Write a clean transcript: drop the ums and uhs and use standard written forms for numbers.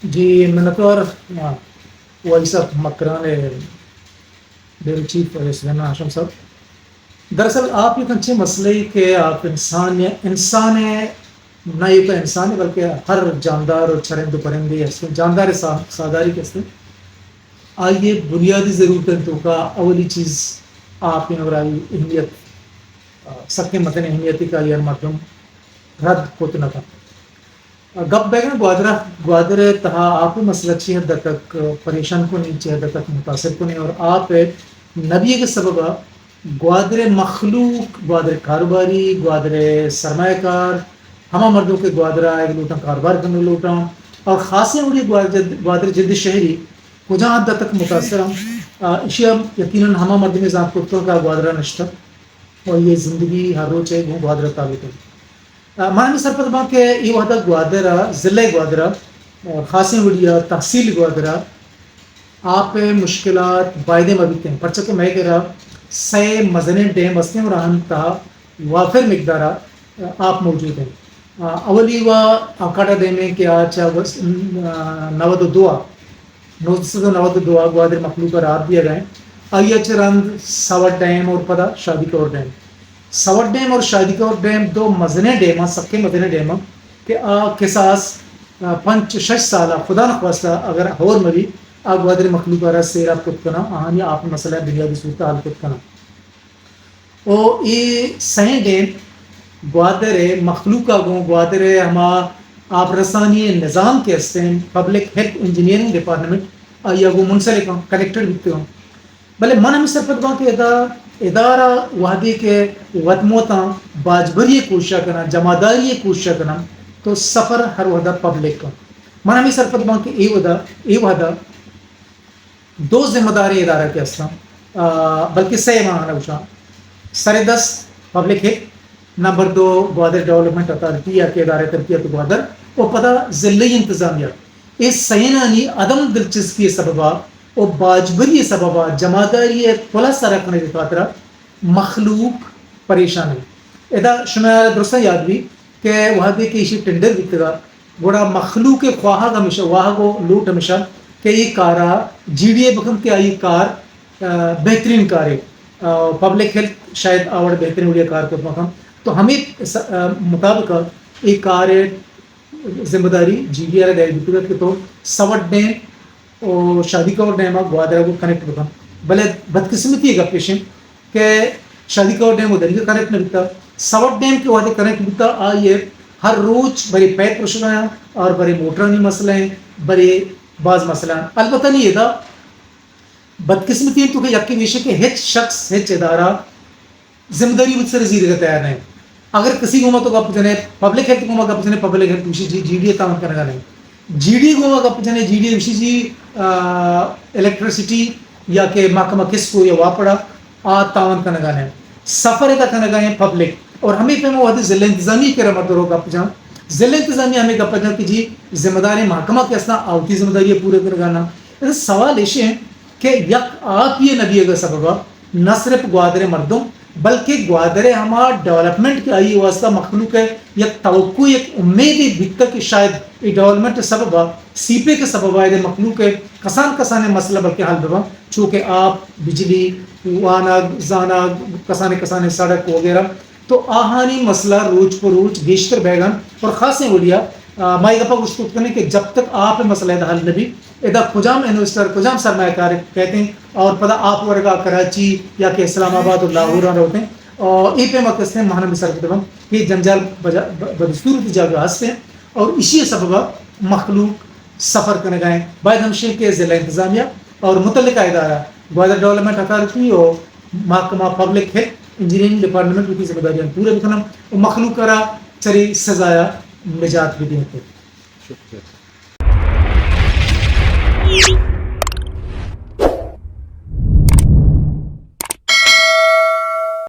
G Manzoor voice of Makran ڈیری chief Sulaiman Hashim sahib, دراصل آپ ایک اچھے مسئلے کہ آپ انسان نہ یہ تو انسان ہے بلکہ ہر جاندار اور چرند و پرندے جاندار ساداری کے ہستے آئیے بنیادی ضرورت تو کا اولی چیز آپ نے اور آئی اہمیت سکے متن اہمیتی کا یہ مردم رد ہوتا نہ تھا گپ بیگن گوادر تہا آپ مسئلہ اچھی حد تک پریشان کو نہیں، اچھی حد تک متاثر کو نہیں، اور آپ نبی کے سبب گوادر مخلوق، گوادر کاروباری، گوادر سرمایہ کار، ہمہ مردوں کے گوادرہ ایک لوٹاں کاروبار کرنے لوٹاں، اور خاصے اڑی گوادر جد شہری کجا حد تک متاثر ہم اشیاء یقیناً ہمہ مرد میں ذات پتوں کا گوادرہ نشتہ اور یہ زندگی ہر روز ہے وہ گوادرہ تعلق ہے معنی سرپت باں کہ یہ وحدہ گوادرہ ضلع گوادرہ خاصیں وڑیا تحصیل گوادرہ آپ مشکلات بائدے مبیتے ہیں پرچہ کہ میں کہہ رہا سے مزنے ڈیم بستے اور اہم تہا وافر مقدارہ آپ موجود ہیں اولی و اکاٹا ڈیم میں کہ آج 92 گوادر مخلوق پر آپ دیا گئے آئیے چرند سوٹ ڈیم اور پدا شادی کور ڈیم سوٹ ڈیم اور شادی کور ڈیم دو مزنے ڈیم سکے مزنے ڈیم کہ قصاص 5-6 سالہ خدا نخواستہ اگر اور مری گوادر مخلوق رہا سیر آپ کت کنا آہانی آپ مسئلہ بنیادی صورتحال کت کنا او یہ سہیں ڈیم گوادر مخلوقہ گوں گوادر ہما آپ رسانی نظام کے استعمال پبلک ہیلتھ انجینئرنگ ڈپارٹمنٹ یا وہ منسلک ہوں کلیکٹر بکتے ہوں بلے من ہمیں سرپت باں کہ ادارہ وحدی کے وطموتاں باجبری کوشش کرنا جمعداری کوشش کرنا تو سفر ہر وحدہ پبلک کا من ہمیں سرپت باں کہ یہ وحدہ دو ذمہ داری ادارہ کے استعمال بلکہ سے مانا اوشا سر 10 پبلک ہے نمبر 2 گوادر ڈیولپمنٹ اتھارٹی یا کہ ادارہ ترقیات گوادر اور پتہ ضلعی انتظامیہ اس سینانی عدم دلچسپی سببہ اور باجبری سببہ جمعداری پلس رکھنے کی خاطرہ مخلوق پریشان ہے ادا شمار درستہ یاد بھی کہ وہاں دے کہ اسی ٹینڈر بیتے گا گوڑا مخلوق خواہاں ہمیشہ واہ کو لوٹ ہمیشہ کہ یہ کارا جی ڈی اے بکم کے آئی کار بہترین کار ہے پبلک ہیلتھ شاید آوڑ بہترین اڑیا کار کو مقام تو ہمیں مطابق ایک کار ذمہ داری جی ڈی آر دے بیتے گا کہ تو سوٹ ڈیم اور شادی کور ڈیم گوادرہ کو کنیکٹ بکم بلے بدقسمتی کا پیشن کہ شادی کور ڈیم ادھر ہی کنیکٹ نہیں بیتا سوٹ ڈیم کے وعدے کنیکٹ بیتا آئیے ہر روز بڑے پیٹ پرشن ہیں اور بڑے موٹرانی مسئلہ ہیں بڑے بعض مسئلہ ہیں البتہ نہیں یہ تھا بدقسمتی ہے تو کہ یقین ویشے کہ ہیچ شخص ہیچ ادارہ ذمہ داری مجھ سے رزید کا تیار نہیں اگر کسی گوما تو گپ جنے پبلک ہیلتھ گوما گپ جنے پبلک ہیلتھ وشی جی ڈی اے تعاون کرنے کا نہیں جی ڈی گوما گپ جنے جی ڈی وشی جی الیکٹریسٹی یا کہ محکمہ کس کو یا واپڑا تعاون کرنے کا نہیں سفر کا کرنے کا ہے پبلک اور ہمیں پہ وہ ضلع انتظامی کے رمت رو گپ جہاں ضلع انتظامیہ ہمیں گپ جہاں کہ جی ذمہ داری محکمہ کے اصلا آوتی ذمہ داری پورے کر گانا سوال ایسے ہیں کہ یک آپ یہ نبی اگر سببہ نہ صرف گوادر مردوں بلکہ گوادر ہما ڈیولپمنٹ کی آئی واسطہ مخلوق ہے یک توقع ایک امیدی بکتا کہ شاید یہ ڈیولپمنٹ سببہ سیپے کے سببہ ہے مخلوق ہے کسان مسئلہ بلکہ حل ببا چونکہ آپ بجلی وانا زانا کسانے سڑک وغیرہ تو آہانی مسئلہ روز پر روز بیشتر بیگن اور خاصیں بولیا مائی گپا اس کو کرنے کہ جب تک آپ مسئلہ حل نبی ادا کجام انویسٹر کجام سرمایہ کار کہتے ہیں اور پتہ آپ ورگا کراچی یا کہ اسلام آباد اور لاہور ہوتے ہیں اور ای پہ مقصد ہیں مہانا مثال کے تمام یہ جنجال بدستور کی جگہ ہنستے ہیں اور اسی سبب مخلوق سفر کرنے گئے باید ہمشے کے ضلع انتظامیہ اور متعلقہ ادارہ گوادر ڈیولپمنٹ اتھارٹی اور محکمہ پبلک ہیلتھ انجینئرنگ ڈپارٹمنٹ کی ذمہ داریاں پورے بکھنا اور مخلوق کرا چری سزایا نجات بھی دیتے